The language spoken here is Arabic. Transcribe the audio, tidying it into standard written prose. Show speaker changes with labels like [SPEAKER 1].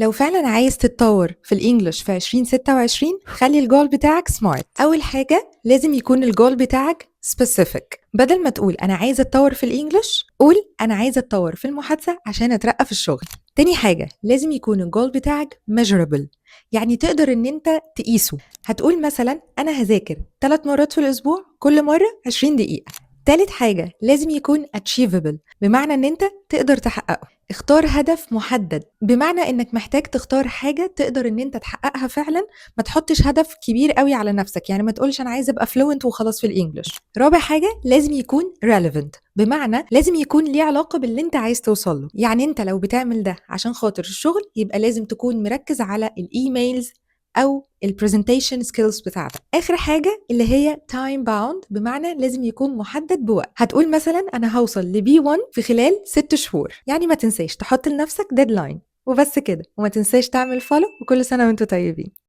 [SPEAKER 1] لو فعلا عايز تتطور في الانجليش في 2026 خلي الجول بتاعك سمارت. اول حاجه لازم يكون الجول بتاعك specific. بدل ما تقول انا عايزه اتطور في الانجليش قول انا عايزه اتطور في المحادثه عشان اترقى في الشغل. تاني حاجه لازم يكون الجول بتاعك measurable، يعني تقدر ان انت تقيسه. هتقول مثلا انا هذاكر 3 مرات في الاسبوع كل مره 20 دقيقه. تالت حاجه لازم يكون achievable، بمعنى ان انت تقدر تحققه. اختار هدف محدد، بمعنى انك محتاج تختار حاجة تقدر ان انت تحققها فعلا. ما تحطش هدف كبير قوي على نفسك، يعني ما تقولش انا عايز ابقى fluent وخلاص في الانجليش. رابع حاجة لازم يكون relevant، بمعنى لازم يكون ليه علاقة باللي انت عايز توصل له. يعني انت لو بتعمل ده عشان خاطر الشغل يبقى لازم تكون مركز على الايميلز او البرزنتيشن سكيلز بتاعتك. اخر حاجه اللي هي تايم باوند، بمعنى لازم يكون محدد بوقت. هتقول مثلا انا هوصل لبي 1 في خلال 6 شهور، يعني ما تنساش تحط لنفسك ديدلاين. وبس كده، وما تنساش تعمل فولو، وكل سنه وانتوا طيبين.